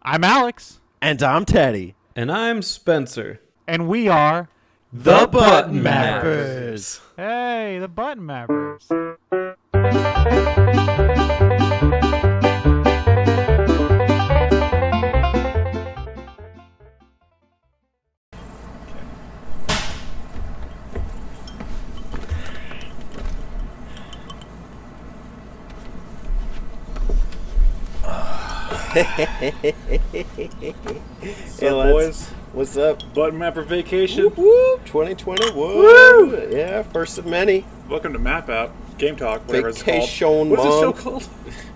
I'm Alex. And I'm Teddy. And I'm Spencer. And we are The Button Mappers. Hey, the Button Mappers. Hey, boys. What's up? Button Mapper Vacation. Whoop, whoop. 2020. Whoa. Woo! Yeah, first of many. Welcome to Map Out, Game Talk, whatever it's Vacation called. What's this show month. called?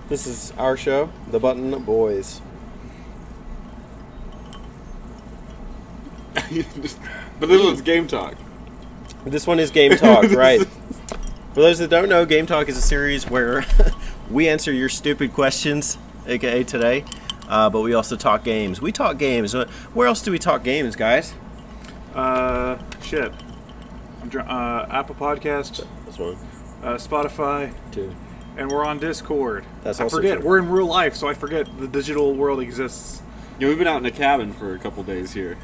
This is our show, The Button Boys. But this one's Game Talk. This one is Game Talk, right? For those that don't know, Game Talk is a series where we answer your stupid questions, aka today, but we also talk games. We talk games. Where else do we talk games, guys? Shit. Apple Podcast, This one, Spotify, two. and we're on Discord. That's I also forget. true. We're in real life, so I forget the digital world exists. Yeah, we've been out in a cabin for a couple days here.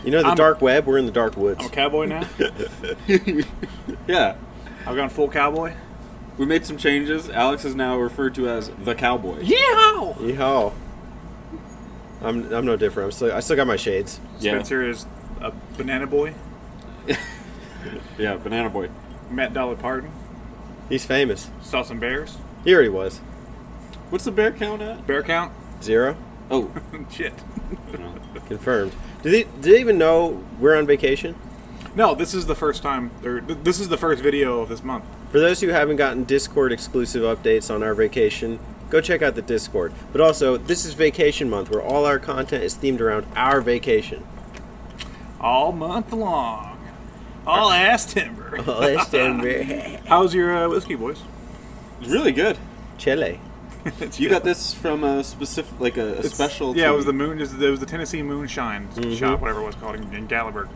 You know the I'm- dark web? We're in the dark woods. I'm a cowboy now. Yeah. I've gone full cowboy. We made some changes. Alex is now referred to as the cowboy. Yeah! Yeehaw. I'm no different. I still got my shades. Yeah. Spencer is a banana boy. Yeah, Banana Boy. Matt Dolly Parton. He's famous. Saw some bears. He already was. What's the bear count at? Bear count. 0. Oh. Shit. No. Confirmed. Did they even know we're on vacation? No, this is the first time. This is the first video of this month. For those who haven't gotten Discord exclusive updates on our vacation, go check out the Discord. But also, this is vacation month where all our content is themed around our vacation. All month long. All ass timber. Oh, that's How's your whiskey, boys? It's really good. Chile. You got this from a specific, like a It's- special. Yeah, it was the moon. It was the Tennessee Moonshine shop, whatever it was called in Gallenberg.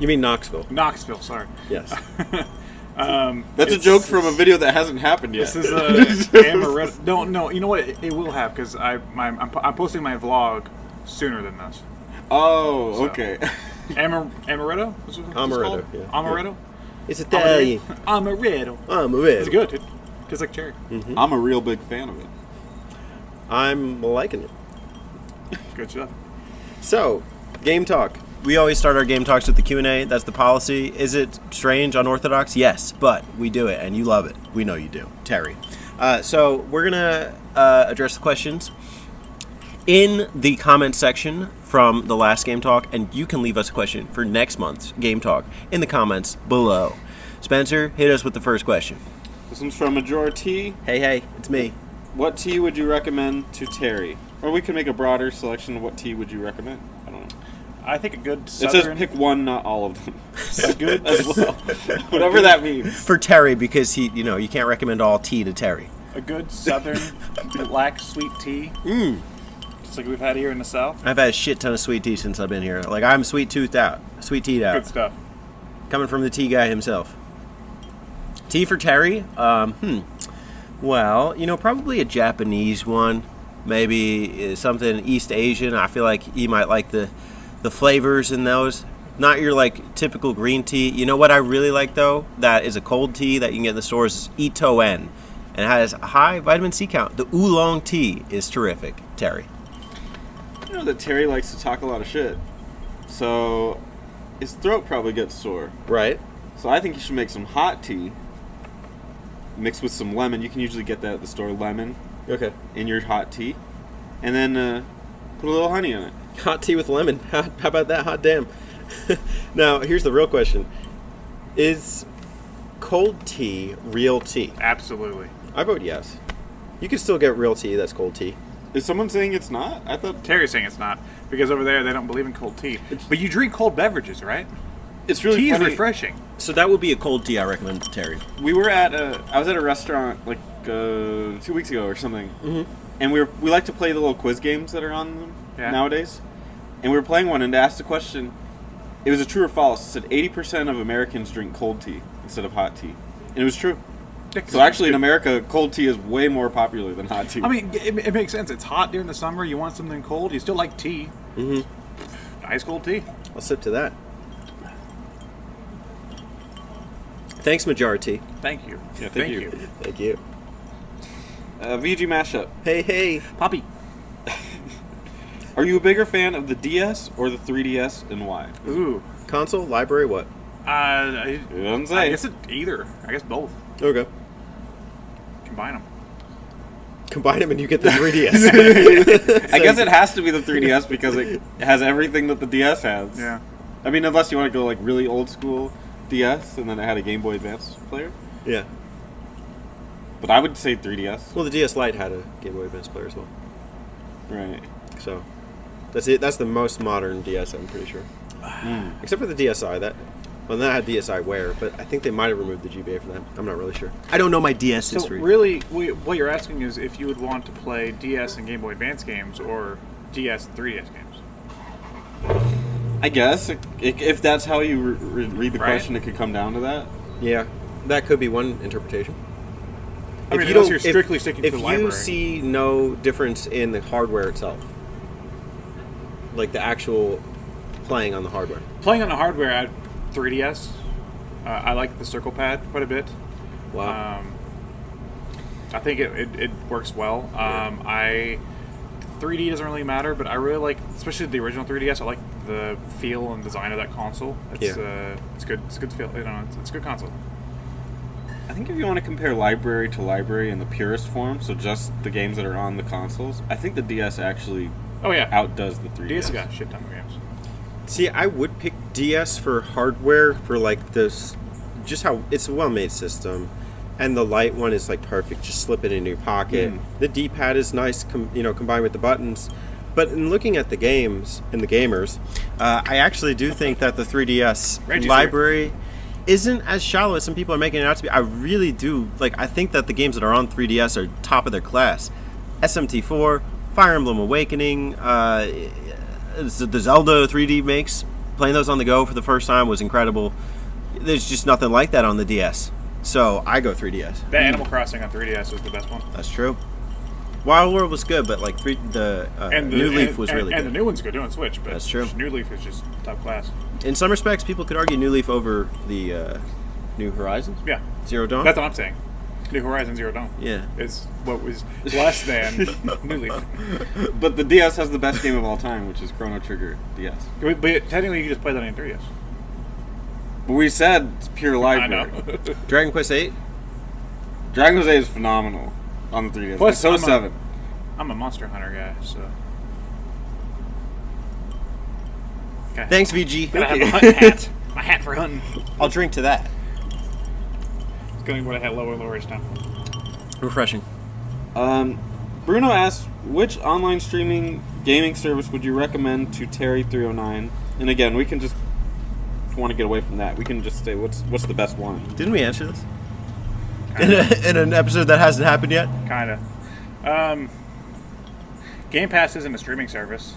You mean Knoxville? Knoxville. Sorry. Yes. That's a joke from a video that hasn't happened yet. This is amaretto. No. You know what? It will have because I'm posting my vlog sooner than this. Oh, So. okay. Amaretto. Is what it's Amaretto, called? yeah. Amaretto. It's Italian. Amaretto. I'm a red. It's good. It tastes like cherry. I'm a real big fan of it. I'm liking it. Good stuff. So, game talk. We always start our game talks with the Q&A. That's the policy. Is it strange, unorthodox? Yes, but we do it, and you love it. We know you do. Terry. So we're going to address the questions in the comment section from the last game talk, and you can leave us a question for next month's game talk in the comments below. Spencer, hit us with the first question. This one's from Majora T. Hey, it's me. What tea would you recommend to Terry? Or we can make a broader selection of what tea would you recommend? I don't know. I think a good It southern. says pick one, not all of them. a good As well. Whatever that means. For Terry, because you can't recommend all tea to Terry. A good southern black sweet tea. Just like we've had here in the South. I've had a shit ton of sweet tea since I've been here. Like, I'm sweet tea'd out. Good stuff. Coming from the tea guy himself. Tea for Terry? Well, probably a Japanese one. Maybe something East Asian. I feel like he might like the flavors in those. Not your, typical green tea. You know what I really like, though? That is a cold tea that you can get in the stores. Is Ito En. And it has a high vitamin C count. The oolong tea is terrific, Terry. You know that Terry likes to talk a lot of shit. So his throat probably gets sore. Right? So I think you should make some hot tea mixed with some lemon. You can usually get that at the store, lemon Okay. in your hot tea. And then put a little honey in it. Hot tea with lemon. How about that? Hot damn. Now, here's the real question. Is cold tea real tea? Absolutely. I vote yes. You can still get real tea that's cold tea. Is someone saying it's not? I thought Terry's saying it's not because over there they don't believe in cold tea. But you drink cold beverages, right? it's really Tea funny. is refreshing. So that would be a cold tea I recommend to Terry. We were at I was at a restaurant 2 weeks ago or something, and we like to play the little quiz games that are on them nowadays. And we were playing one and asked a question. It was a true or false. It said 80% of Americans drink cold tea instead of hot tea, and it was true. So actually, in America, cold tea is way more popular than hot tea. I mean, it makes sense. It's hot during the summer. You want something cold. You still like tea. Ice cold tea. I'll sip to that. Thanks, majority. Thank you. Yeah, thank you. Thank you. VG mashup. Hey. Poppy. Are you a bigger fan of the DS or the 3DS, and why? Ooh. Console, library, what? It doesn't say. I guess either. I guess both. Okay. Combine them. Combine them and you get the 3DS. I guess it has to be the 3DS because it has everything that the DS has. Yeah. I mean, unless you want to go like really old school DS, and then it had a Game Boy Advance player. Yeah. But I would say 3DS. Well, the DS Lite had a Game Boy Advance player as well. Right. So, that's it. That's the most modern DS, I'm pretty sure. Except for the DSi. That had DSi Wear, but I think they might have removed the GBA for that. I'm not really sure. I don't know my DS So history. really, what you're asking is if you would want to play DS and Game Boy Advance games or DS and 3DS games. I guess if that's how you read the Right. question, it could come down to that. Yeah, that could be one interpretation. I mean, unless you're strictly sticking to the library. If you see no difference in the hardware itself, like the actual playing on the hardware. Playing on the hardware at 3DS, I like the Circle Pad quite a bit. Wow. I think it works well. 3D doesn't really matter, but I really like, especially the original 3DS. I like the feel and design of that console. It's good. It's good feel. It's a good console. I think if you want to compare library to library in the purest form, so just the games that are on the consoles, I think the DS actually Oh yeah, outdoes the 3DS. DS has got a shit ton of games. See, I would pick DS for hardware for like this, just how it's a well-made system, and the light one is like perfect. Just slip it in your pocket. The D-pad is nice, combined with the buttons. But in looking at the games and the gamers, I actually do think that the 3DS Reggie's library isn't as shallow as some people are making it out to be. I really do I think that the games that are on 3DS are top of their class. SMT4, Fire Emblem Awakening, the Zelda 3D makes, playing those on the go for the first time was incredible. There's just nothing like that on the DS. So I go 3DS. That Animal Crossing on 3DS was the best one. That's true. Wild World was good, but like the New Leaf was really and good. the new one's good on Switch, but That's true. New Leaf is just top class. In some respects, people could argue New Leaf over the New Horizons. Yeah, Zero Dawn. that's what I'm saying. New Horizon Zero Dawn. Yeah. Is what was less than New Leaf. But the DS has the best game of all time, which is Chrono Trigger DS. But technically, you can just play that on 3DS. But we said it's pure I library. know. Dragon Quest VIII. Dragon Quest 8 is phenomenal on the 3DS. Plus, so is 7. I'm a Monster Hunter guy, so. Okay. Thanks, VG. Gotta have a hunting hat. My hat for hunting. I'll drink to that. It's gonna be what I had lower this time. Refreshing. Bruno asks, which online streaming gaming service would you recommend to Terry309? And again, we can just, if you want to get away from that, we can just say what's the best one. Didn't we answer this? In an episode that hasn't happened yet? Kinda. Game Pass isn't a streaming service.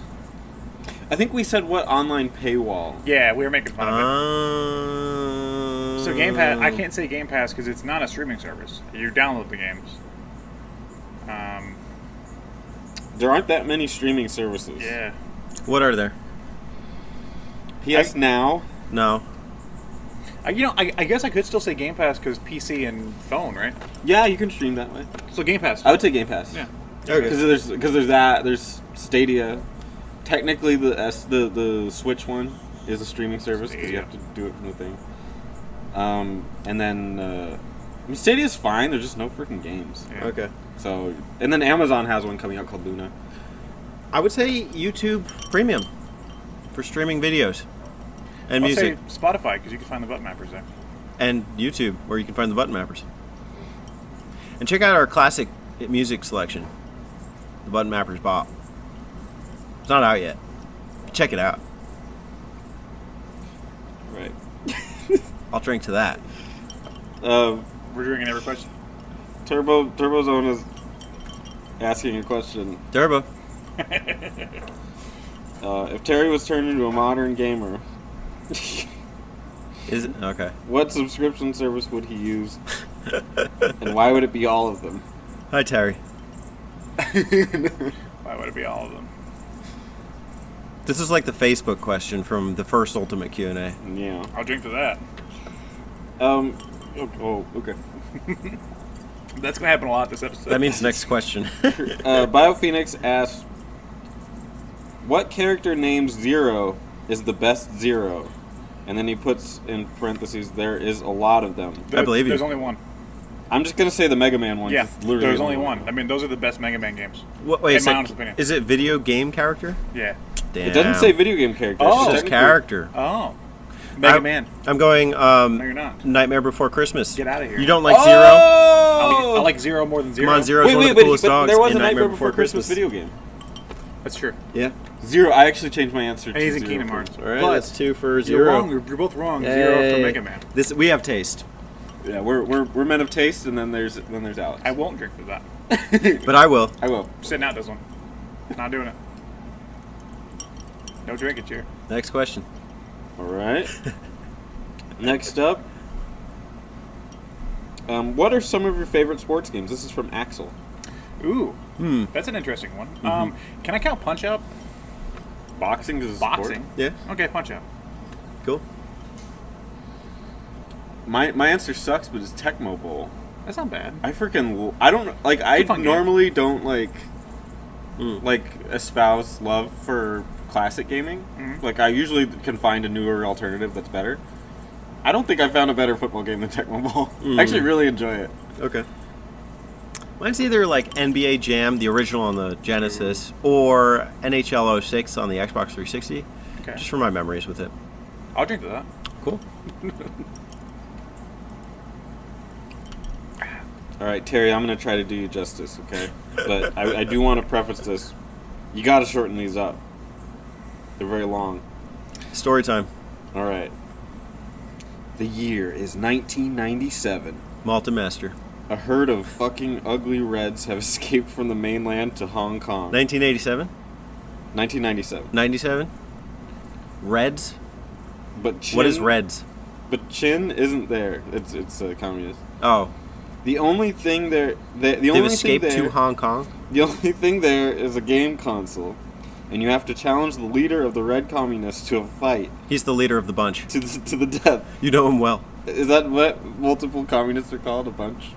I think we said what online paywall. Yeah, we were making fun of it. So Game Pass, I Um, can't say Game Pass because it's not a streaming service. You download the games. There aren't that many streaming services. Yeah. What are there? PS Now. No. I guess I could still say Game Pass because PC and phone, right? Yeah, you can stream that way. So Game Pass. I would say Game Pass. Yeah. Because there's that. There's Stadia. Technically, the Switch one is a streaming service because you have to do it from the thing. And then I mean, Stadia's fine. There's just no freaking games. Yeah. Okay. So, and then Amazon has one coming out called Luna. I would say YouTube Premium for streaming videos and I'll music. say Spotify because you can find the button mappers there. And YouTube, where you can find the button mappers. And check out our classic music selection, the Button Mappers Bop. It's not out yet. Check it out. Right. I'll drink to that. We're drinking every question. Turbozone is asking a question. Turbo. If Terry was turned into a modern gamer, Is it? Okay. what subscription service would he use? And why would it be all of them? Hi, Terry. Why would it be all of them? This is like the Facebook question from the first Ultimate Q&A. Yeah. I'll drink to that. Okay. That's gonna happen a lot this episode. That means next question. BioPhoenix asks, what character named Zero is the best Zero? And then he puts in parentheses, there is a lot of them. I believe you. There's only one. I'm just going to say the Mega Man one. Yeah, It's literally there's only one. I mean, those are the best Mega Man games. Wait a in my sec. honest opinion. Is it video game character? Yeah. Damn. It doesn't say video game character. Oh. It's just Technically- character. Oh. Mega I'm- Man. I'm going No, you're not. Nightmare Before Christmas. Get outta here. You don't like Zero? Oh! I like Zero more than Zero. Come on, Zero's Wait, one wait, of the wait. coolest But dogs there was in a Nightmare Before Christmas. video game. That's true. Yeah. Zero. I actually changed my answer to And he's in Zero Kingdom for- Hearts. All right, But that's 2 for You're Zero. wrong. You're both wrong. Zero for Yay. Mega Man. We have taste, Yeah, we're men of taste, and then there's Alex. I won't drink to that. but I will. I will. Sitting out this one. Not doing it. No drinking, cheer. Next question. All right. Next up, what are some of your favorite sports games? This is from Axel. Ooh. Hmm. That's an interesting one. Can I count Punch Out? Boxing is a Boxing. sport. Yeah. Okay, Punch Out. Cool. My answer sucks, but it's Tecmo Bowl. That's not bad. I freaking I don't like. I It's a fun game. normally don't like espouse love for classic gaming. Mm-hmm. Like I usually can find a newer alternative that's better. I don't think I found a better football game than Tecmo Bowl. I actually really enjoy it. Okay. Mine's either like NBA Jam, the original on the Genesis, or NHL 06 on the Xbox 360. Okay. Just for my memories with it. I'll drink to that. Cool. All right, Terry, I'm gonna try to do you justice, okay? But I do want to preface this. You got to shorten these up. They're very long. Story time. All right. The year is 1997. Malta Master. A herd of fucking ugly Reds have escaped from the mainland to Hong Kong. 1987? 1997. 97? Reds? But Chin, What is Reds? But Chin isn't there. It's a communist. Oh, The only thing there, the they've only escaped thing there, to Hong Kong? the only thing there is a game console, and you have to challenge the leader of the Red Communists to a fight He's the leader of the bunch. to the death. You know him well. Is that what multiple communists are called? A bunch?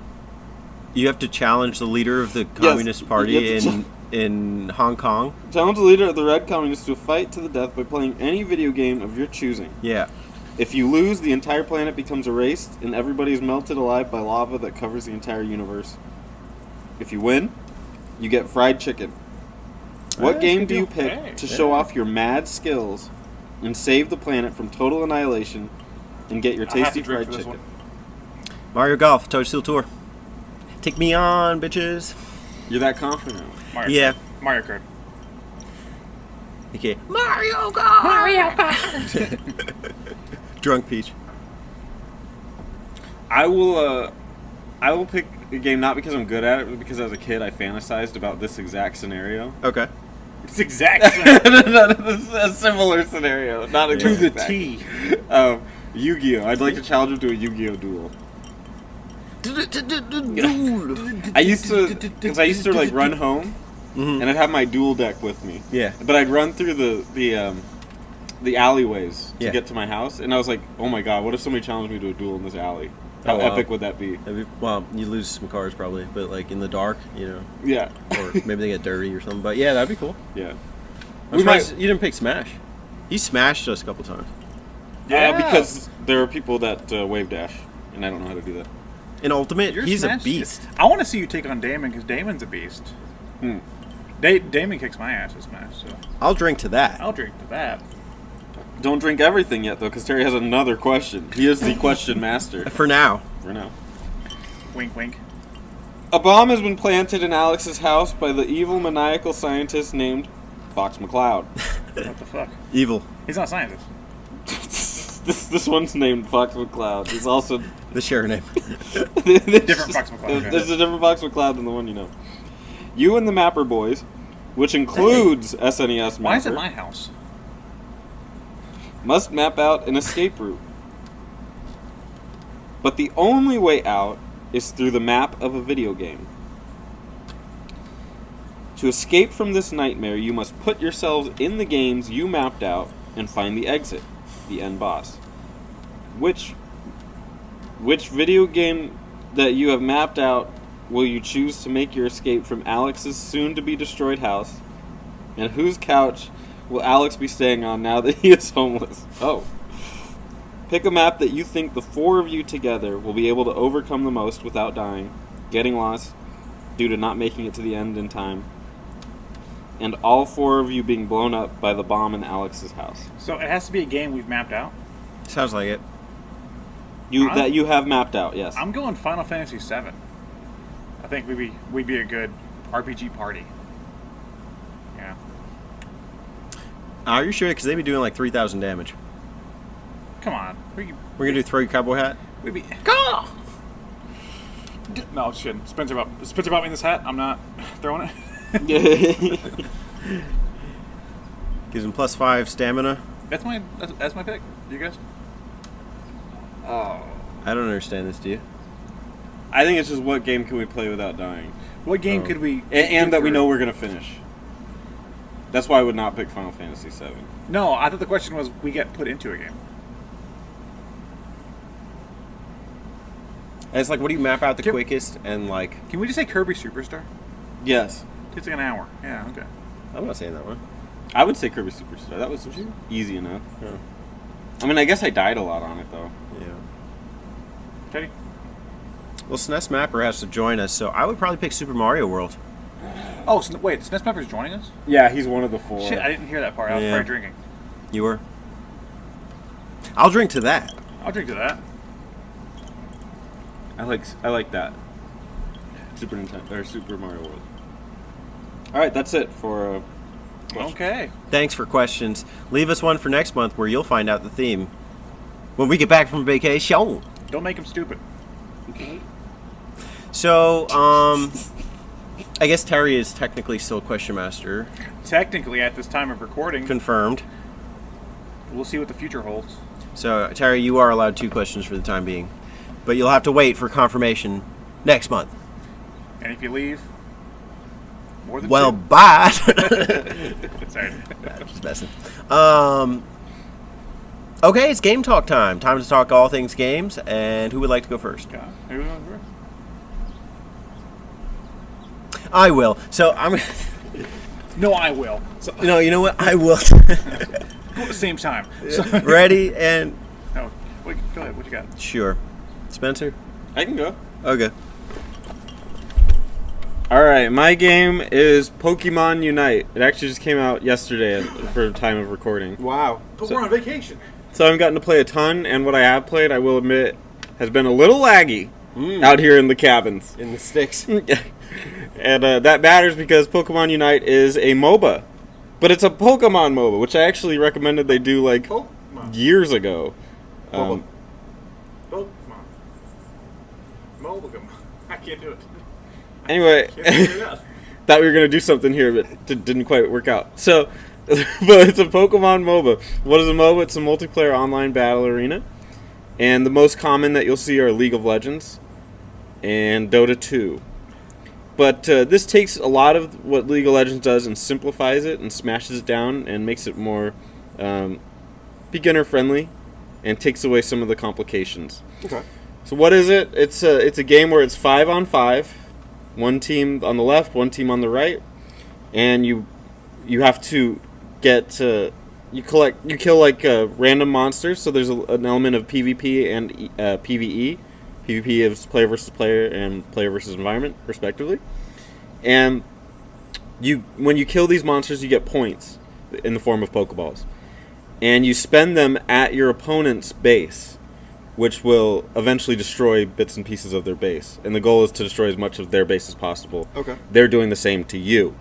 You have to challenge the leader of the Communist you Party have to in Hong Kong? Challenge the leader of the Red Communists to a fight to the death by playing any video game of your choosing. Yeah. If you lose, the entire planet becomes erased, and everybody is melted alive by lava that covers the entire universe. If you win, you get fried chicken. What That's a game good do you deal. pick Hey, to show off your mad skills and save the planet from total annihilation and get your I have tasty to drink fried for this chicken? Mario Golf, Toadstool Tour. Take me on, bitches. You're that confident. Mario Yeah. Kart. Mario Kart. Okay. Mario Golf! Mario Golf! Drunk Peach. I will pick a game not because I'm good at it, but because as a kid I fantasized about this exact scenario. Okay. It's exact. This is a similar scenario, not To the exact. T. Yu-Gi-Oh! I'd like to challenge him to a Yu-Gi-Oh! duel. I used to like run home, and I'd have my duel deck with me. Yeah. But I'd run through the alleyways to Yeah. get to my house, and I was like, oh my god, what if somebody challenged me to a duel in this alley? How Oh, wow. epic would that be? Well, you lose some cars probably, but like in the dark, you know, Yeah. or maybe they get dirty or something. But yeah, that'd be cool. Yeah. I'm We might- surprised you didn't pick Smash. You smashed us a couple times. Because there are people that wave dash, and I don't know how to do that. In Ultimate, You're he's a smashed. beast. I want to see you take on Damon because Damon's a beast. Hmm. Damon kicks my ass at Smash, so I'll drink to that. I'll drink to that. Don't drink everything yet, though, because Terry has another question. He is the question master For now. for now. Wink, wink. A bomb has been planted in Alex's house by the evil maniacal scientist named Fox McCloud. What the fuck? Evil. He's not a scientist. this one's named Fox McCloud. He's also The share name. different Fox McCloud, okay. There's a different Fox McCloud than the one you know. You and the Mapper Boys, which includes SNES Mapper, Why is it my house? must map out an escape route. But the only way out is through the map of a video game. To escape from this nightmare, you must put yourselves in the games you mapped out and find the exit, the end boss. Which video game that you have mapped out will you choose to make your escape from Alex's soon-to-be-destroyed house? And whose couch will Alex be staying on now that he is homeless? Oh. Pick a map that you think the four of you together will be able to overcome the most without dying, getting lost due to not making it to the end in time, and all four of you being blown up by the bomb in Alex's house. So it has to be a game we've mapped out. Sounds like it. That you have mapped out, yes. I'm going Final Fantasy VII. I think we'd be a good RPG party. Yeah. Are you sure? Because they'd be doing like 3,000 damage. Come on. We're gonna do throw your cowboy hat. We'd be. No, I'm just kidding. Spencer bought me this hat. I'm not throwing it. Gives him +5 stamina. That's my pick. You guys? Oh. I don't understand this, do you? I think it's just what game can we play without dying? What game could we? And that we know we're going to finish. That's why I would not pick Final Fantasy VII. No, I thought the question was we get put into a game. And it's like, what do you map out the quickest? And like, Can we just say Kirby Superstar? Yes. It's like an hour. Yeah. Okay. I'm not saying that one. I would say Kirby Superstar. That was easy enough. Yeah. I mean, I guess I died a lot on it, though. Yeah. Teddy. Well, SNES Mapper has to join us, so I would probably pick Super Mario World. Oh, wait, SNES Mapper's joining us? Yeah, he's one of the four. Shit, I didn't hear that part. I was Yeah. probably drinking. You were? I'll drink to that. I'll drink to that. I like that. Super Mario World. All right, that's it for. Okay. Thanks for questions. Leave us one for next month where you'll find out the theme when we get back from vacation. Don't make him stupid. So, I guess Terry is technically still Question Master. Technically, at this time of recording, Confirmed. we'll see what the future holds. So, Terry, you are allowed 2 questions for the time being. But you'll have to wait for confirmation next month. And if you leave, more than Well, two. bye. Sorry. Just messing. Okay, it's game talk time. Time to talk all things games. And who would like to go first? God. Who knows where? I will. So I'm. No, I will. So, No, you know what? I will. go at the same time. So, Ready and no, wait, go ahead. What you got? sure. Spencer. I can go. Okay. All right, my game is Pokemon Unite. It actually just came out yesterday for time of recording. Wow. But we're on vacation. So I haven't gotten to play a ton, and what I have played, I will admit, has been a little laggy out here in the cabins. In the sticks. And that matters because Pokemon Unite is a MOBA. But it's a Pokemon MOBA, which I actually recommended they do like years ago. MOBA. Pokemon. Pokemon. I can't do it. Anyway, Can't figure it out. thought we were going to do something here, but didn't quite work out. So, but it's a Pokemon MOBA. What is a MOBA? It's a multiplayer online battle arena. And the most common that you'll see are League of Legends and Dota 2. But this takes a lot of what League of Legends does and simplifies it and smashes it down and makes it more beginner-friendly and takes away some of the complications. Okay. So what is it? It's a game where it's 5-on-5. One team on the left, one team on the right, and you have to get you kill like random monsters. So there's an element of PvP and PvE. PvP is player versus player and player versus environment, respectively. And when you kill these monsters, you get points in the form of Pokeballs, and you spend them at your opponent's base, which will eventually destroy bits and pieces of their base. And the goal is to destroy as much of their base as possible. Okay. They're doing the same to you.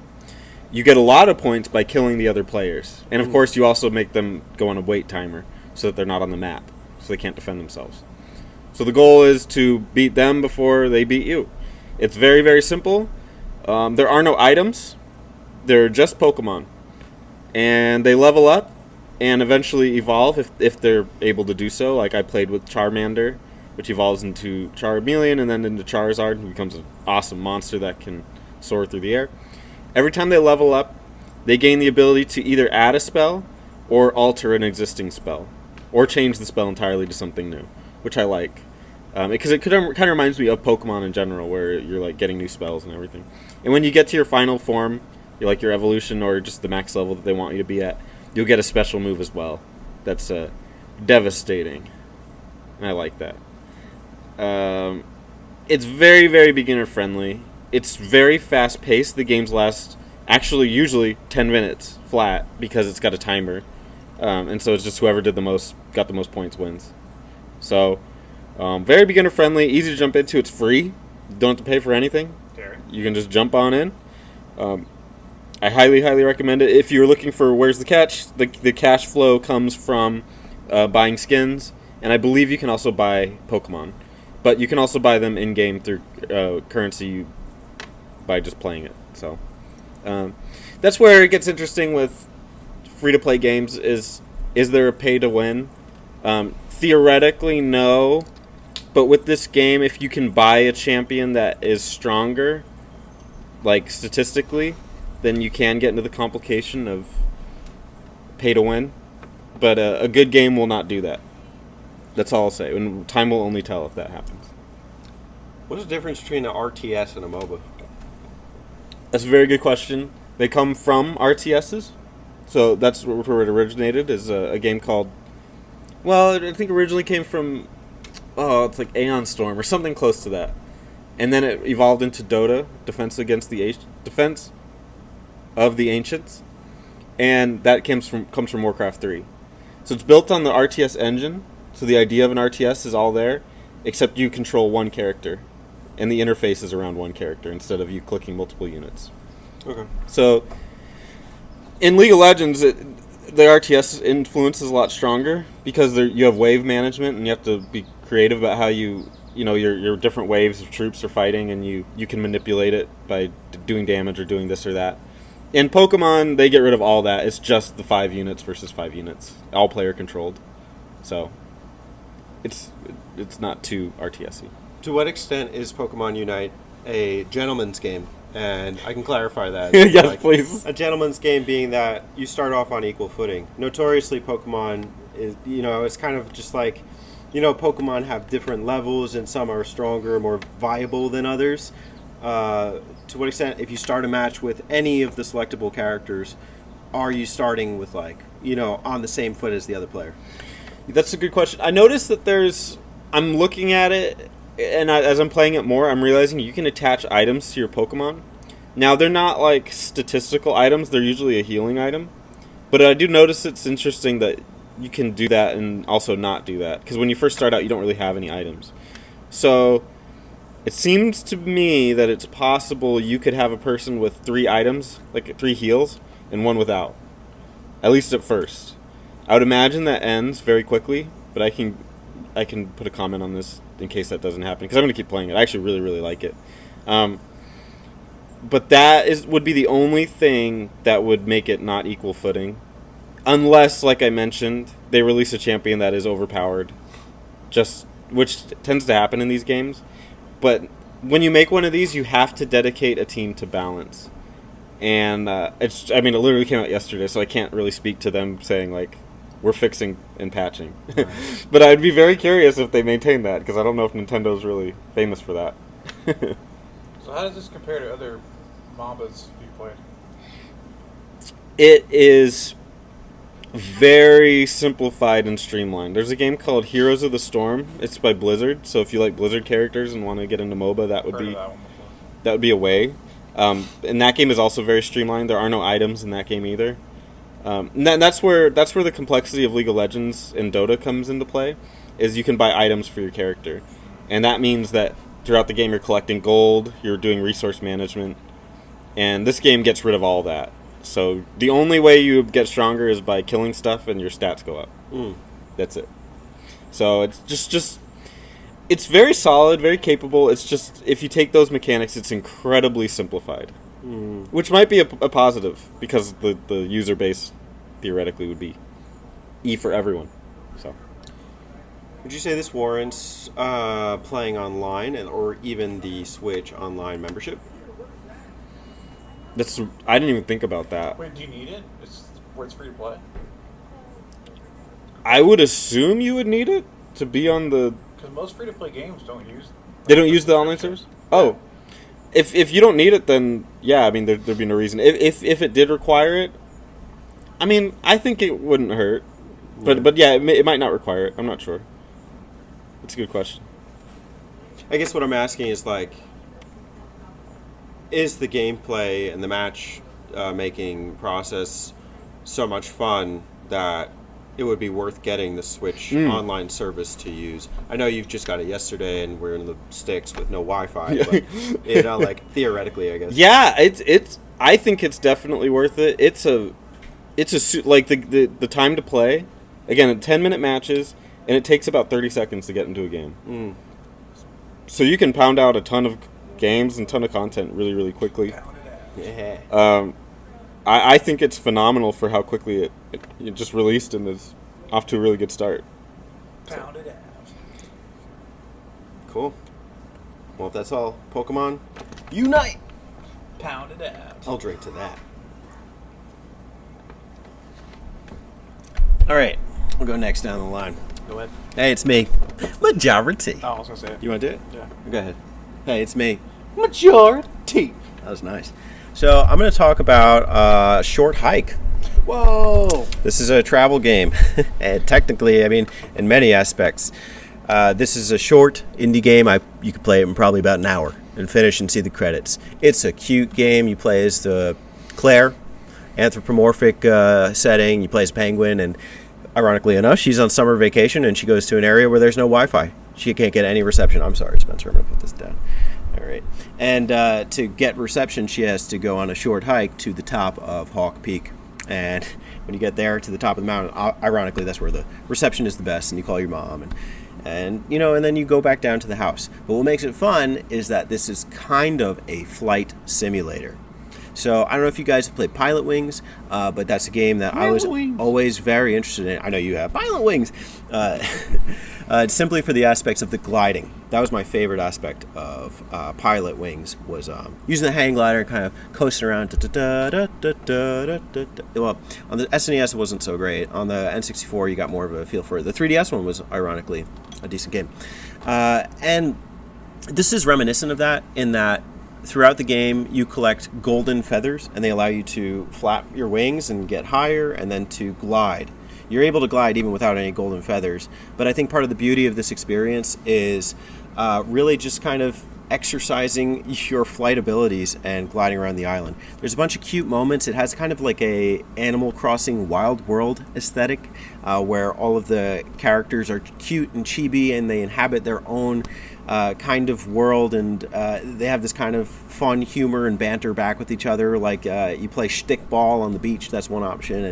You get a lot of points by killing the other players. And of course, you also make them go on a wait timer so that they're not on the map, so they can't defend themselves. So the goal is to beat them before they beat you. It's very, very simple. There are no items. They're just Pokemon. And they level up and eventually evolve if they're able to do so. Like I played with Charmander, which evolves into Charmeleon and then into Charizard, who becomes an awesome monster that can soar through the air. Every time they level up, they gain the ability to either add a spell or alter an existing spell, or change the spell entirely to something new, which I like. Because it kind of reminds me of Pokemon in general, where you're like getting new spells and everything. And when you get to your final form, you're like your evolution or just the max level that they want you to be at, you'll get a special move as well. That's devastating, and I like that. It's very, very beginner friendly. It's very fast paced. The games last actually usually 10 minutes flat because it's got a timer, and so it's just whoever got the most points wins. So. Very beginner friendly, easy to jump into. It's free. You don't have to pay for anything. Terry. You can just jump on in. I highly, highly recommend it. If you're looking for where's the catch, the cash flow comes from buying skins, and I believe you can also buy Pokemon. But you can also buy them in-game through currency by just playing it. So that's where it gets interesting with free-to-play games. Is there a pay-to-win? Theoretically, no. But with this game, if you can buy a champion that is stronger, like statistically, then you can get into the complication of pay to win. But a good game will not do that. That's all I'll say. And time will only tell if that happens. What's the difference between an RTS and a MOBA? That's a very good question. They come from RTSs. So that's where it originated, is a game called... Well, I think originally came from... it's like Aeon Storm or something close to that. And then it evolved into Dota, Defense of the Ancients. And that comes from Warcraft 3. So it's built on the RTS engine. So the idea of an RTS is all there, except you control one character. And the interface is around one character instead of you clicking multiple units. Okay. So in League of Legends, the RTS influence is a lot stronger because you have wave management and you have to be creative about how your different waves of troops are fighting, and you can manipulate it by doing damage or doing this or that. In Pokemon, they get rid of all that. It's just the 5 units versus 5 units, all player controlled. So it's not too RTS-y. To what extent is Pokemon Unite a gentleman's game? And I can clarify that. Yes, please. A gentleman's game being that you start off on equal footing. Notoriously, Pokemon is, it's kind of just like, Pokemon have different levels, and some are stronger, more viable than others. To what extent, if you start a match with any of the selectable characters, are you starting with, on the same foot as the other player? That's a good question. I noticed that I'm looking at it, and as I'm playing it more, I'm realizing you can attach items to your Pokemon. Now, they're not like statistical items, they're usually a healing item. But I do notice it's interesting that you can do that and also not do that. Because when you first start out, you don't really have any items. So it seems to me that it's possible you could have a person with 3 items, like 3 heals, and 1 without. At least at first. I would imagine that ends very quickly, but I can put a comment on this in case that doesn't happen, because I'm going to keep playing it. I actually really, really like it. But that would be the only thing that would make it not equal footing. Unless, like I mentioned, they release a champion that is overpowered. Which tends to happen in these games. But when you make one of these, you have to dedicate a team to balance. And it literally came out yesterday, so I can't really speak to them saying, we're fixing and patching. But I'd be very curious if they maintain that, because I don't know if Nintendo's really famous for that. So how does this compare to other MOBAs you played? It is very simplified and streamlined. There's a game called Heroes of the Storm. It's by Blizzard, so if you like Blizzard characters and want to get into MOBA, that would be a way. And that game is also very streamlined. There are no items in that game either. And that's where the complexity of League of Legends and Dota comes into play, is you can buy items for your character. And that means that throughout the game you're collecting gold, you're doing resource management, and this game gets rid of all that. So the only way you get stronger is by killing stuff and your stats go up. That's it. So it's just it's very solid, very capable. It's just, if you take those mechanics, it's incredibly simplified. Which might be a positive, because the user base theoretically would be E for everyone. So Would you say this warrants playing online or even the Switch online membership? I didn't even think about that. Wait, do you need it? It's where it's free to play. I would assume you would need it to be on the. Because most free to play games don't use. They don't use the online service. Oh, if you don't need it, then yeah. I mean, there'd be no reason. If it did require it, I mean, I think it wouldn't hurt. But yeah, it might not require it. I'm not sure. It's a good question. I guess what I'm asking is like, is the gameplay and the match making process so much fun that it would be worth getting the Switch online service to use? I know you've just got it yesterday, and we're in the sticks with no Wi-Fi. But like theoretically, I guess. Yeah, it's. I think it's definitely worth it. It's like the time to play. Again, 10-minute matches, and it takes about 30 seconds to get into a game. So you can pound out a ton of games and ton of content really, really quickly. Yeah. I think it's phenomenal for how quickly it just released and is off to a really good start. Pound it out. Cool. Well, if that's all, Pokemon, unite! Pound it out. I'll drink to that. All right, we'll go next down the line. Go ahead. Hey, it's me, Majority. Oh, I was gonna say it. You want to do it? Yeah. Go ahead. Hey, it's me, Majority. That was nice. So I'm going to talk about Short Hike. Whoa. This is a travel game, and technically, I mean, in many aspects, this is a short indie game. You could play it in probably about an hour and finish and see the credits. It's a cute game. You play as the Claire, anthropomorphic setting. You play as Penguin, and ironically enough, she's on summer vacation, and she goes to an area where there's no Wi-Fi. She can't get any reception. I'm sorry, Spencer. I'm going to put this down. All right. And to get reception, she has to go on a short hike to the top of Hawk Peak. And when you get there to the top of the mountain, ironically, that's where the reception is the best, and you call your mom, and then you go back down to the house. But what makes it fun is that this is kind of a flight simulator. So I don't know if you guys have played Pilot Wings, but that's a game that I was always very interested in. I know you have Pilot Wings. Simply for the aspects of the gliding. That was my favorite aspect of Pilot Wings, was using the hang glider and kind of coasting around. Well, on the SNES it wasn't so great. On the N64 you got more of a feel for it. The 3DS one was ironically a decent game. And this is reminiscent of that in that throughout the game you collect golden feathers, and they allow you to flap your wings and get higher and then to glide. You're able to glide even without any golden feathers, but I think part of the beauty of this experience is really just kind of exercising your flight abilities and gliding around the island. There's a bunch of cute moments. It has kind of like a Animal Crossing Wild World aesthetic, where all of the characters are cute and chibi and they inhabit their own kind of world, and they have this kind of fun humor and banter back with each other. Like you play stickball on the beach, that's one option,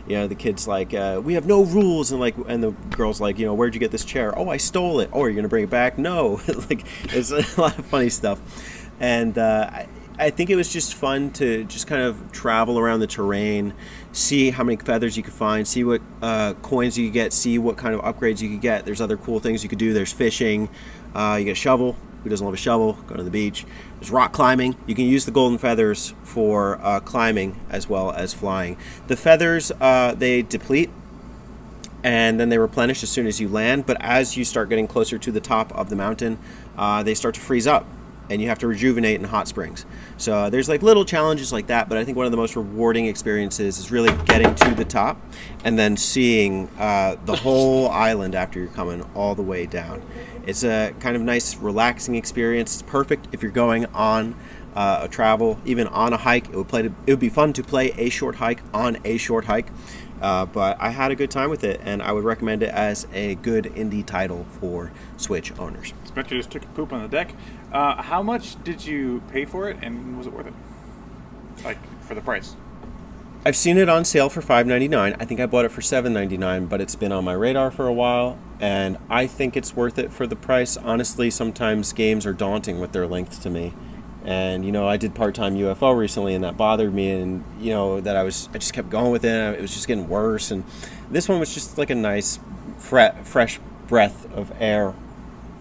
and the kid's like, we have no rules, and the girl's like, where'd you get this chair? Oh, I stole it. Oh, are you gonna bring it back? No. Like, it's a lot of funny stuff, and I think it was just fun to just kind of travel around the terrain, see how many feathers you could find, see what coins you could get, see what kind of upgrades you could get. There's other cool things you could do. There's fishing. You get a shovel. Who doesn't love a shovel? Go to the beach. There's rock climbing. You can use the golden feathers for climbing as well as flying. The feathers, they deplete, and then they replenish as soon as you land. But as you start getting closer to the top of the mountain, they start to freeze up, and you have to rejuvenate in hot springs. So there's like little challenges like that, but I think one of the most rewarding experiences is really getting to the top and then seeing the whole island after you're coming all the way down. It's a kind of nice, relaxing experience. It's perfect if you're going on a travel, even on a hike. It would be fun to play a short hike on a short hike, but I had a good time with it, and I would recommend it as a good indie title for Switch owners. Spencer just took a poop on the deck. How much did you pay for it, and was it worth it? Like, for the price? I've seen it on sale for $5.99. I think I bought it for $7.99, but it's been on my radar for a while, and I think it's worth it for the price. Honestly, sometimes games are daunting with their length to me. And, I did part-time UFO recently, and that bothered me, and, that I just kept going with it. It was just getting worse, and this one was just like a nice, fresh breath of air,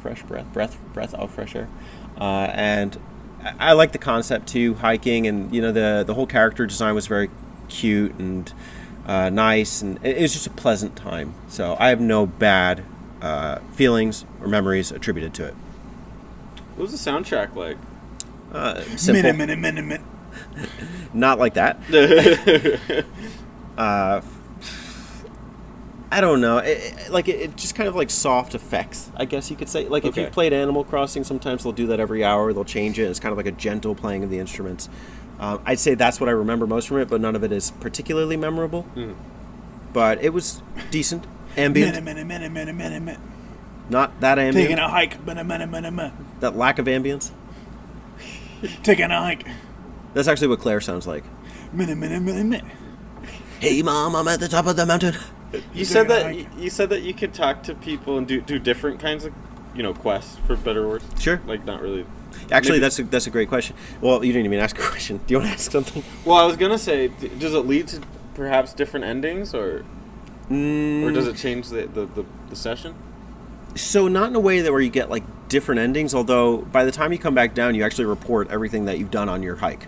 breath of fresh air, and I like the concept too. Hiking, and the whole character design was very cute and nice, and it was just a pleasant time. So I have no bad feelings or memories attributed to it. What was the soundtrack like? Simple, Minute. not like that. I don't know. It just kind of like soft effects, I guess you could say. Like if Okay. you've played Animal Crossing, sometimes they'll do that every hour. They'll change it. It's kind of like a gentle playing of the instruments. I'd say that's what I remember most from it, but none of it is particularly memorable. But it was decent, ambient, Minute. not that ambient. Taking a hike. Minute. That lack of ambience. Taking a hike. That's actually what Claire sounds like. Minute. Hey, Mom, I'm at the top of the mountain. You said that Like- you said that you could talk to people and do different kinds of quests, for better or worse. Sure. Like not really. Actually, Maybe- that's a great question. Well, you didn't even ask a question. Do you want to ask something? Well, I was gonna say, does it lead to perhaps different endings, or does it change the session? So not in a way that where you get like different endings, although by the time you come back down, you actually report everything that you've done on your hike.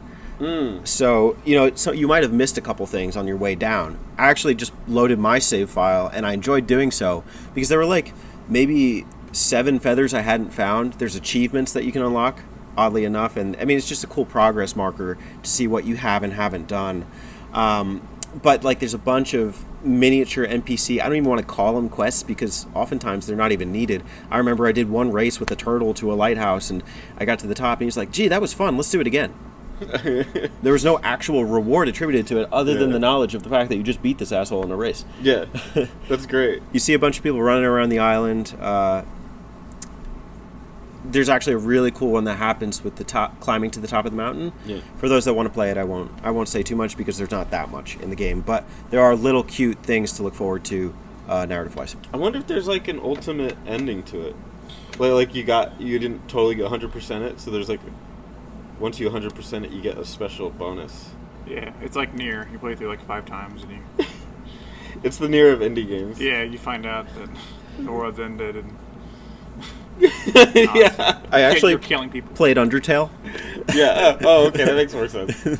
So you might have missed a couple things on your way down. I actually just loaded my save file, and I enjoyed doing so because there were like maybe 7 feathers I hadn't found. There's achievements that you can unlock, oddly enough, and I mean it's just a cool progress marker to see what you have and haven't done. But like there's a bunch of miniature NPC. I don't even want to call them quests because oftentimes they're not even needed. I remember I did one race with a turtle to a lighthouse, and I got to the top, and he's like, "Gee, that was fun. Let's do it again." There was no actual reward attributed to it other than Yeah. the knowledge of the fact that you just beat this asshole in a race. Yeah, that's great. You see a bunch of people running around the island. There's actually a really cool one that happens with the top climbing to the top of the mountain. Yeah. For those that want to play it, I won't say too much because there's not that much in the game, but there are little cute things to look forward to narrative-wise. I wonder if there's like an ultimate ending to it. Like you didn't totally get 100% it, so there's like once you 100% it, you get a special bonus. Yeah, it's like Nier. You play through like 5 times, and you It's the Nier of indie games. you find out that the world's ended, and Yeah. I actually you're killing people. played Undertale, Yeah. Oh, okay, that makes more sense.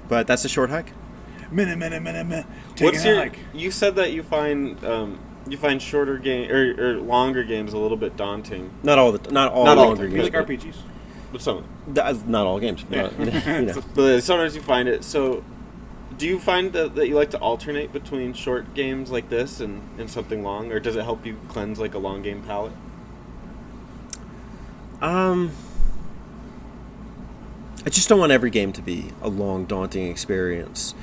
but that's a short hike. Minute. Taking What's a your? hike. You said that you find shorter game or longer games a little bit daunting. Not all Not all longer of them. games. Like RPGs. But some. Not all games. Yeah. But sometimes you find it. So, do you find that you like to alternate between short games like this and something long, or does it help you cleanse like a long game palette? I just don't want every game to be a long, daunting experience.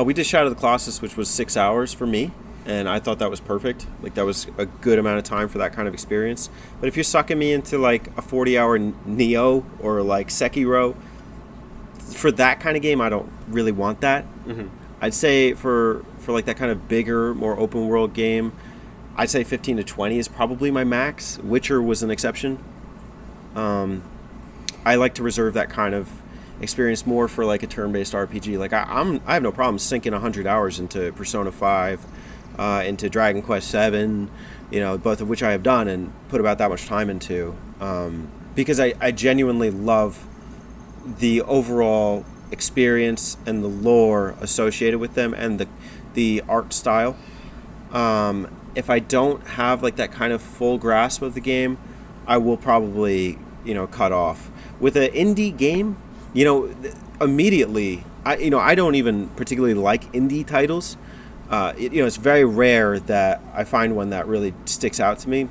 We did Shadow of the Colossus, which was 6 hours for me, and I thought that was perfect. Like, that was a good amount of time for that kind of experience. But if you're sucking me into, like, a 40-hour Neo or, like, Sekiro, for that kind of game, I don't really want that. I'd say for like, that kind of bigger, more open-world game, I'd say 15 to 20 is probably my max. Witcher was an exception. I like to reserve that kind of experience more for like a turn-based RPG. Like I have no problem sinking 100 hours into Persona 5, into Dragon Quest 7, both of which I have done and put about that much time into, because I genuinely love the overall experience and the lore associated with them and the art style. If I don't have like that kind of full grasp of the game, I will probably cut off. With an indie game, immediately I don't even particularly like indie titles. It's very rare that I find one that really sticks out to me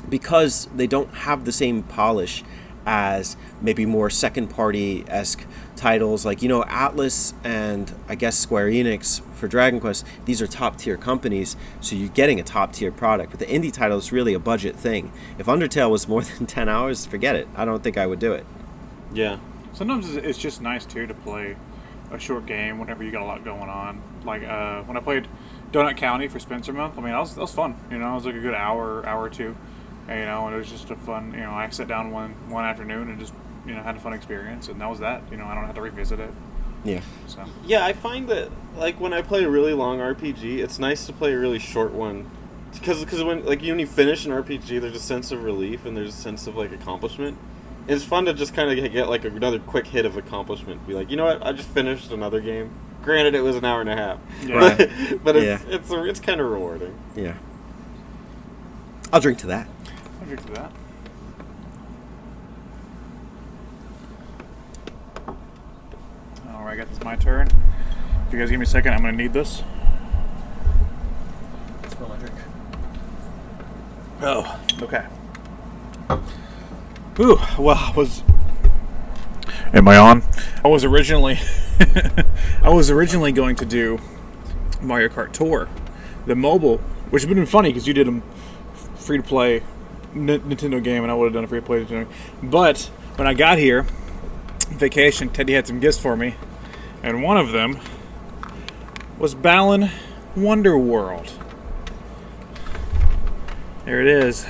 because they don't have the same polish as maybe more second party-esque titles like Atlas and I guess Square Enix for Dragon Quest. These are top tier companies, so you're getting a top tier product. But the indie title is really a budget thing. If Undertale was more than 10 hours, forget it. I don't think I would do it. Yeah. Sometimes it's just nice too to play a short game whenever you got a lot going on. Like when I played Donut County for Spencer Month, I mean that was fun. It was like a good hour or two, and it was just a fun. I sat down one afternoon and just had a fun experience, and that was that. I don't have to revisit it. Yeah. Yeah, I find that like when I play a really long RPG, it's nice to play a really short one because when like when you finish an RPG, there's a sense of relief and there's a sense of like accomplishment. It's fun to just kind of get like another quick hit of accomplishment. Be like, you know what? I just finished another game. Granted, it was an hour and a half, Yeah. but Yeah. it's kind of rewarding. Yeah. I'll drink to that. I'll drink to that. All right, I guess it's my turn. If you guys give me a second, I'm gonna need this. Spill my drink. Oh, okay. Ooh, well, I was. Am I on? I was originally going to do Mario Kart Tour, the mobile, which has been funny because you did them free to play Nintendo game, and I would have done a free to play Nintendo. But when I got here, vacation, Teddy had some gifts for me, and one of them was Balan Wonderworld. There it is.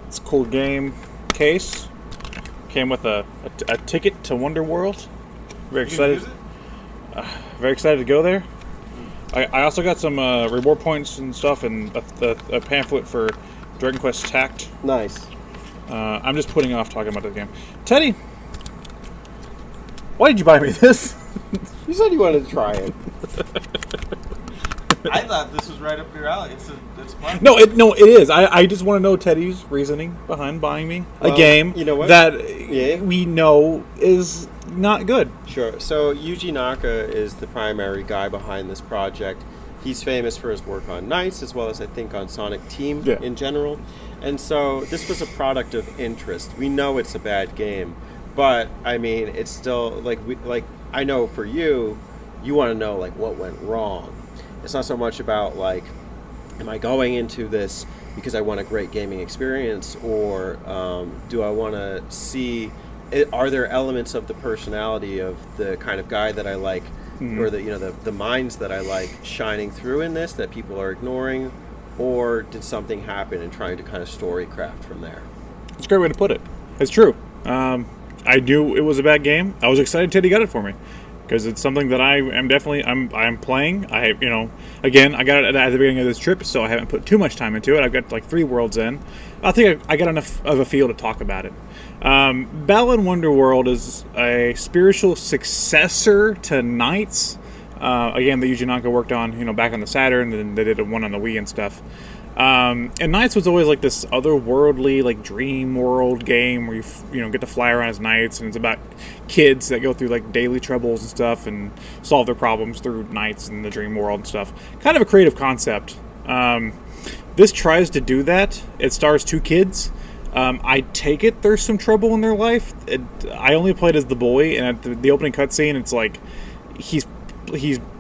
It's a cool game case. Came with a ticket to Wonderworld. Very excited. Very excited to go there. I also got some reward points and stuff, and a pamphlet for Dragon Quest Tact. Nice. I'm just putting off talking about the game. Teddy, why did you buy me this? You said you wanted to try it. I thought this was right up your alley. It's fun. No, it is. I just want to know Teddy's reasoning behind buying me a Well, game you know what? that Yeah. we know is not good. Sure. So Yuji Naka is the primary guy behind this project. He's famous for his work on Nights, as well as I think on Sonic Team Yeah. in general. And so this was a product of interest. We know it's a bad game, but I mean, it's still like I know for you, you want to know like what went wrong. It's not so much about like, am I going into this because I want a great gaming experience, or do I want to see? Are there elements of the personality of the kind of guy that I like, or the minds that I like shining through in this that people are ignoring, or did something happen and trying to kind of storycraft from there? It's a great way to put it. It's true. I knew it was a bad game. I was excited Teddy got it for me because it's something that I am definitely I'm playing. Again, I got it at the beginning of this trip, so I haven't put too much time into it. I've got like 3 worlds in. I think I got enough of a feel to talk about it. Balan Wonderworld is a spiritual successor to Nights. Again, that Yuji Naka worked on, back on the Saturn, and then they did one on the Wii and stuff. And Nights was always like this otherworldly, like dream world game where you get to fly around as knights, and it's about kids that go through like daily troubles and stuff and solve their problems through nights in the dream world and stuff. Kind of a creative concept. This tries to do that. It stars 2 kids. I take it there's some trouble in their life. I only played as the boy, and at the opening cutscene, it's like he's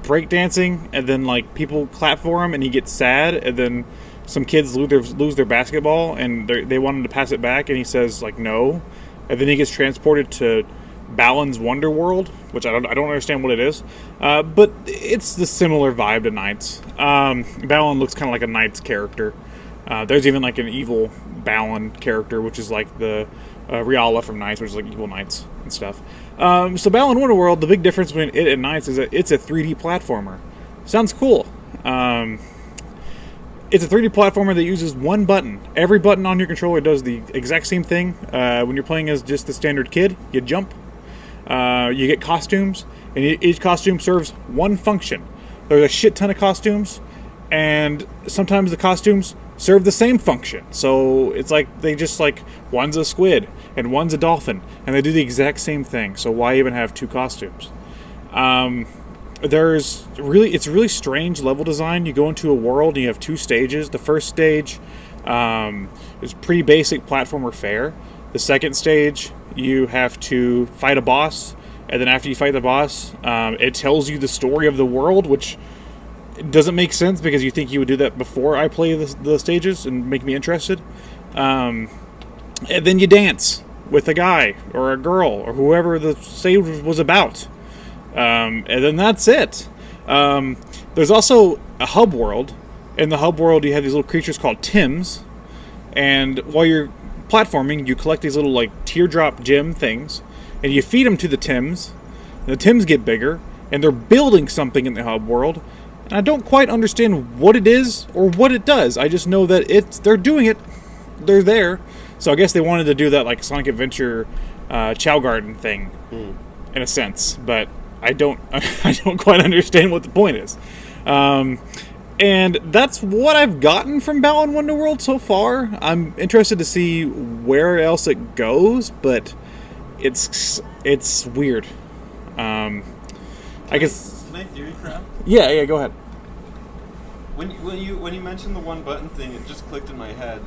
breakdancing, and then like people clap for him, and he gets sad, and then some kids lose their basketball, and they want him to pass it back, and he says like no, and then he gets transported to Balan's Wonderworld, which I don't understand what it is, but it's the similar vibe to Nights. Balan looks kind of like a Nights character. There's even like an evil Balan character, which is like the Riala from Nights, which is like evil Nights and stuff. So Balan Wonderworld, the big difference between it and Nights is that it's a 3D platformer. Sounds cool. It's a 3D platformer that uses one button. Every button on your controller does the exact same thing. When you're playing as just the standard kid, you jump. You get costumes, and each costume serves one function. There's a shit ton of costumes, and sometimes the costumes serve the same function. So it's like they just like one's a squid and one's a dolphin, and they do the exact same thing. So why even have 2 costumes? It's really strange level design. You go into a world and you have 2 stages. The first stage is pretty basic platformer fare. The second stage, you have to fight a boss, and then after you fight the boss, it tells you the story of the world, which doesn't make sense because you think you would do that before I play the stages and make me interested. And then you dance with a guy or a girl or whoever the stage was about. And then that's it. There's also a hub world. In the hub world, you have these little creatures called Tims. And while you're platforming, you collect these little like teardrop gem things. And you feed them to the Tims. And the Tims get bigger. And they're building something in the hub world. and I don't quite understand what it is or what it does. I just know that they're doing it. They're there. So I guess they wanted to do that like Sonic Adventure Chow Garden thing in a sense, but I don't quite understand what the point is. And that's what I've gotten from Balan Wonderworld so far. I'm interested to see where else it goes, but it's weird. I guess. Can I theory craft? Yeah. Go ahead. When you mentioned the one button thing, it just clicked in my head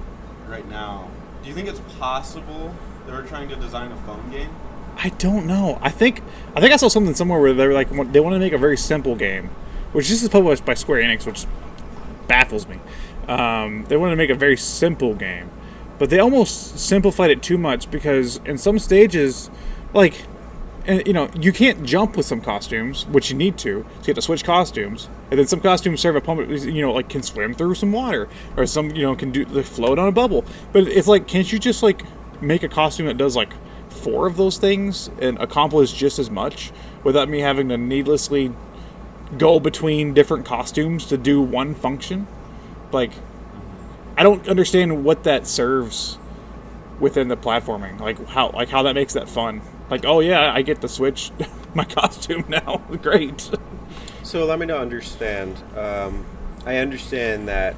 right now. Do you think it's possible they were trying to design a phone game? I don't know. I think I saw something somewhere where they were like they want to make a very simple game, which this is published by Square Enix, which baffles me. They wanted to make a very simple game, but they almost simplified it too much because in some stages, like, and, you can't jump with some costumes, which you need to. So you have to switch costumes, and then some costumes serve a pump, like can swim through some water, or some can float on a bubble. But it's like, can't you just like make a costume that does like 4 of those things and accomplish just as much without me having to needlessly go between different costumes to do one function? Like, I don't understand what that serves within the platforming. Like how that makes that fun. Like, oh yeah, I get to switch my costume now. Great. So let me know understand. I understand that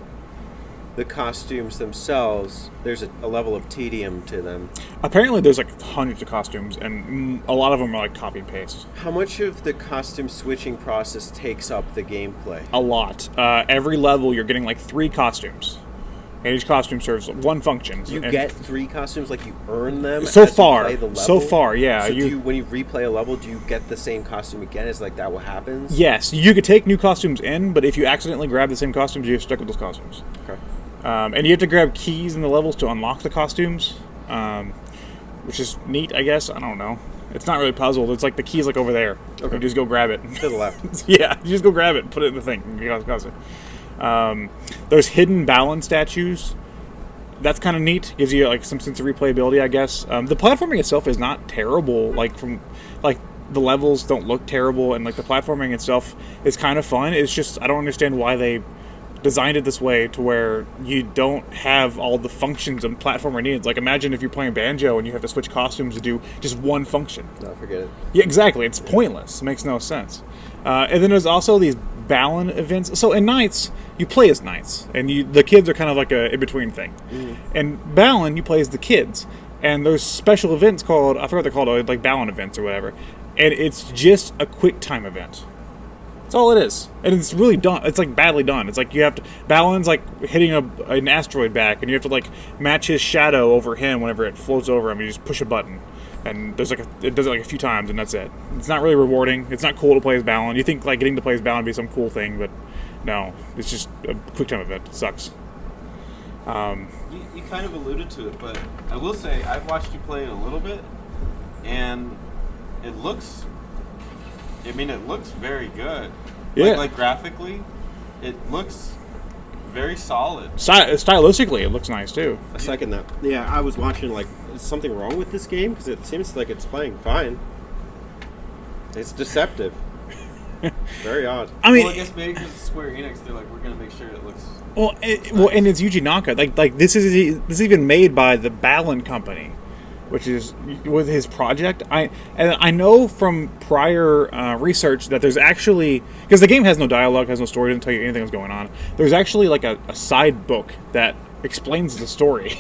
the costumes themselves, there's a level of tedium to them. Apparently there's like hundreds of costumes, and a lot of them are like copy and paste. How much of the costume switching process takes up the gameplay? A lot. Every level you're getting like 3 costumes. And each costume serves one function. You get 3 costumes, like you earn them so as you far. play the level? So far, yeah. So when you replay a level, do you get the same costume again? Is like that what happens? Yes, you could take new costumes in, but if you accidentally grab the same costumes, you're stuck with those costumes. Okay. And you have to grab keys in the levels to unlock the costumes, which is neat, I guess. I don't know. It's not really puzzled. It's like the key's like over there. Okay. You just go grab it. To the left. Yeah, you just go grab it and put it in the thing. You got the costume. There's hidden Balan statues. That's kind of neat. Gives you like some sense of replayability, I guess. The platforming itself is not terrible. Like the levels don't look terrible, and like the platforming itself is kind of fun. It's just I don't understand why they designed it this way to where you don't have all the functions a platformer needs. Like imagine if you're playing Banjo and you have to switch costumes to do just one function. No, forget it. Yeah, exactly. It's pointless. It makes no sense. And then there's also these Balan events. So in Knights, you play as Knights, and the kids are kind of like a in-between thing. And Balan, you play as the kids. And there's special events called, I forgot what they're called, like Balan events or whatever. And it's just a quick time event. That's all it is. And it's really done. It's like badly done. It's like you have to, Balan's like hitting an asteroid back, and you have to like match his shadow over him whenever it floats over him. You just push a button. And there's it does it like a few times, and that's it. It's not really rewarding. It's not cool to play as Balan. You think like getting to play as Balan would be some cool thing, but no, it's just a quick time event. It sucks. You kind of alluded to it, but I will say I've watched you play it a little bit, and it looks very good. Yeah. Like graphically, it looks very solid. Stylistically, it looks nice too. I second that. Yeah, I was watching like, is something wrong with this game? Because it seems like it's playing fine. It's deceptive. Very odd. I mean, Well, I guess maybe because it's Square Enix, they're like, we're gonna make sure it looks. well, and it's Yuji Naka. Like this is even made by the Balan company, which is with his project. I know from prior research that there's actually, because the game has no dialogue, has no story, doesn't tell you anything that's going on. There's actually like a side book that explains the story.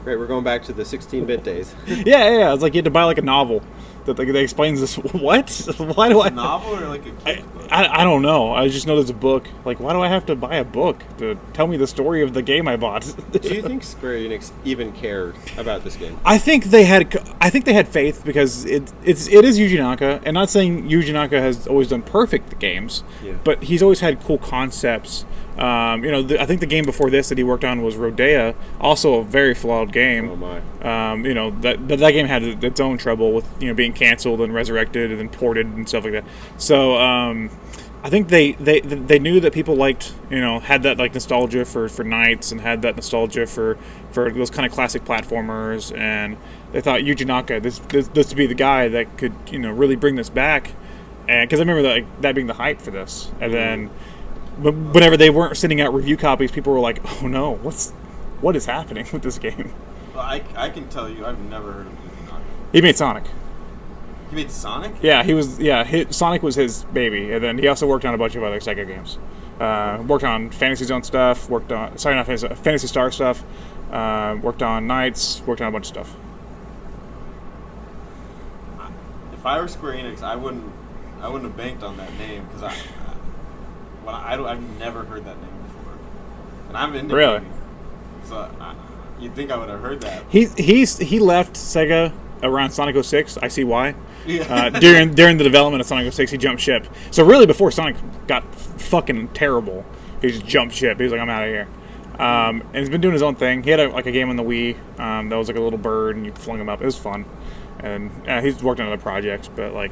Great, we're going back to the 16-bit days. Yeah. It's like you had to buy like a novel that explains this. What? Why do I? A novel or like a kid's book? I don't know. I just know there's a book. Like, why do I have to buy a book to tell me the story of the game I bought? Do you think Square Enix even cared about this game? I think they had faith because it is Yuji Naka, and not saying Yuji Naka has always done perfect games, Yeah. but he's always had cool concepts. I think the game before this that he worked on was Rodea, also a very flawed game. Oh my. That game had its own trouble with being canceled and resurrected and then ported and stuff like that. So I think they knew that people liked had that like nostalgia for Knights and had that nostalgia for those kind of classic platformers, and they thought Yuji Naka this would be the guy that could really bring this back, and because I remember that being the hype for this, and then but whenever they weren't sending out review copies, people were like, "Oh no, what is happening with this game?" Well, I can tell you, I've never heard of Yuji Naka. He made Sonic. He made Sonic? Yeah, Sonic was his baby, and then he also worked on a bunch of other Sega games. Worked on Fantasy Zone stuff. Fantasy Star stuff. Worked on Knights. Worked on a bunch of stuff. If I were Square Enix, I wouldn't have banked on that name because I've never heard that name before, and I'm into Really? gaming. So you'd think I would have heard that. He left Sega around Sonic 06. I see why. Yeah. During the development of Sonic 06, he jumped ship. So really, before Sonic got fucking terrible, he just jumped ship. He was like, "I'm out of here." And he's been doing his own thing. He had a game on the Wii that was like a little bird, and you flung him up. It was fun. And he's worked on other projects, but like,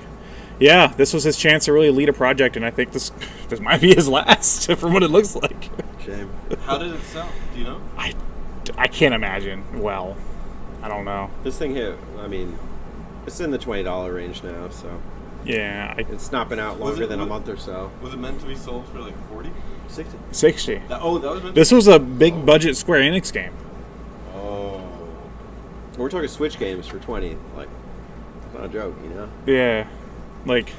yeah, this was his chance to really lead a project, and I think this might be his last, from what it looks like. Shame. How did it sell? Do you know? I can't imagine. Well, I don't know. This thing hit. I mean, it's in the $20 range now, so Yeah, it's not been out longer than a month or so. Was it meant to be sold for like 40? 60. 60. That was meant This was a big budget Square Enix game. Oh. We're talking Switch games for 20. Like, it's not a joke, you know. Yeah, like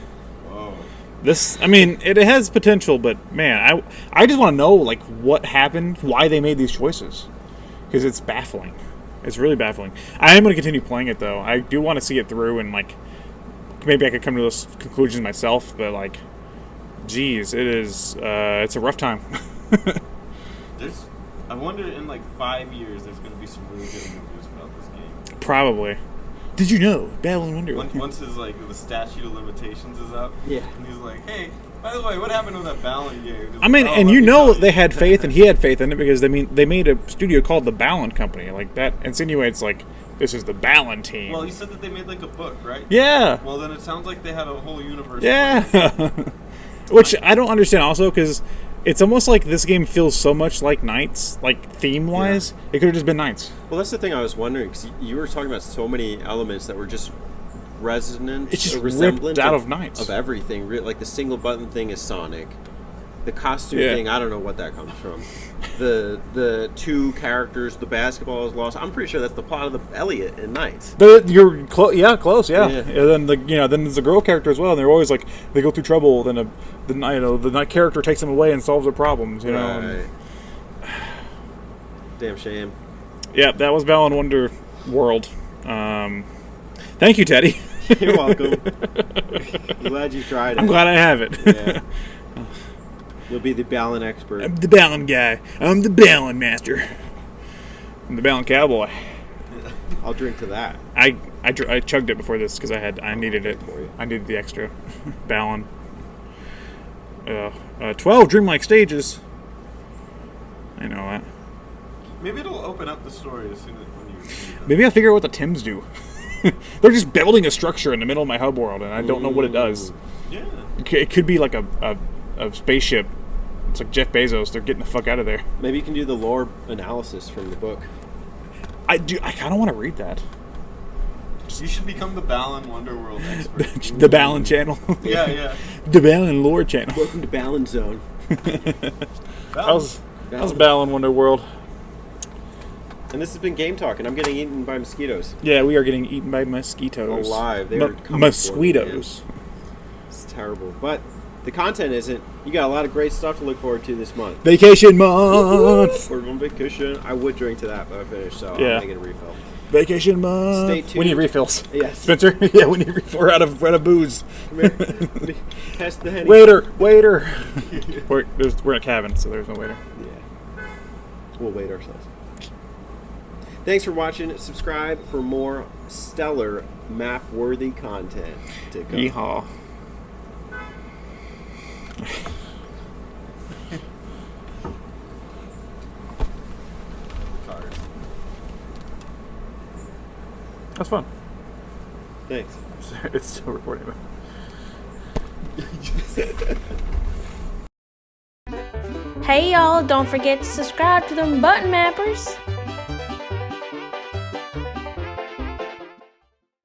Whoa. this. I mean, it has potential, but man, I just want to know like what happened, why they made these choices, because it's baffling. It's really baffling. I am going to continue playing it though. I do want to see it through, and like maybe I could come to those conclusions myself. But like, geez, it's a rough time. I wonder in like 5 years there's going to be some really good reviews about this game. Probably. Did you know Battle in Wonderland? Once his like the statute of limitations is up. Yeah. And he's like, hey, by the way, what happened with that Balan game? I mean, Oh, and let you me know tell you. they had faith, and he had faith in it, because they made a studio called the Balan Company. Like that insinuates like this is the Balan team. Well, you said that they made like a book, right? Yeah. Well, then it sounds like they had a whole universe. Yeah. Which I don't understand also, because it's almost like this game feels so much like Knights, like theme-wise. It could have just been Knights. Well, that's the thing I was wondering, because you were talking about so many elements that were just resonant. It's just or resemblant ripped out of Knights. Of everything. Like the single button thing is Sonic. The costume Yeah. thing, I don't know what that comes from. The two characters, the basketball is lost. I'm pretty sure that's the plot of the Elliot in Knights. You're close, yeah. Yeah. And then then there's the girl character as well, and they're always like they go through trouble. Then the night character takes them away and solves their problems. You know. And, Right. Damn shame. yeah, that was Balan Wonder World. Thank you, Teddy. You're welcome. I'm glad you tried it. I'm glad I have it. Yeah. You'll be the Balan expert. I'm the Balan guy. I'm the Balan master. I'm the Balan cowboy. I'll drink to that. I chugged it before this because I needed it. I needed the extra Balan. 12 dreamlike stages. I know that. Maybe it'll open up the story as soon as when you. Maybe I'll figure out what the Tims do. They're just building a structure in the middle of my hub world, and I don't know what it does. Yeah. It could be like a spaceship. It's like Jeff Bezos. They're getting the fuck out of there. Maybe you can do the lore analysis from the book. I kind of want to read that. You should become the Balan Wonderworld expert. The Balan channel. Yeah. The Balan lore channel. Welcome to Balan Zone. How's Balan Wonderworld? And this has been Game Talk, and I'm getting eaten by mosquitoes. Yeah, we are getting eaten by mosquitoes. Alive. They are coming for me, mosquitoes. It's terrible. But the content isn't. You got a lot of great stuff to look forward to this month. Vacation month. We're on vacation. I would drink to that, but I finished, so Yeah. I'm going to get a refill. Vacation month. Stay tuned. We need refills. Yes. Spencer. Yeah, we need refills. We're out of booze. Pass the Henny. Waiter. we're in a cabin, so there's no waiter. Yeah. We'll wait ourselves. Thanks for watching. Subscribe for more stellar map-worthy content to come. Yeehaw. Cards. That's fun. Thanks. It's still recording. Hey y'all, don't forget to subscribe to them button mappers.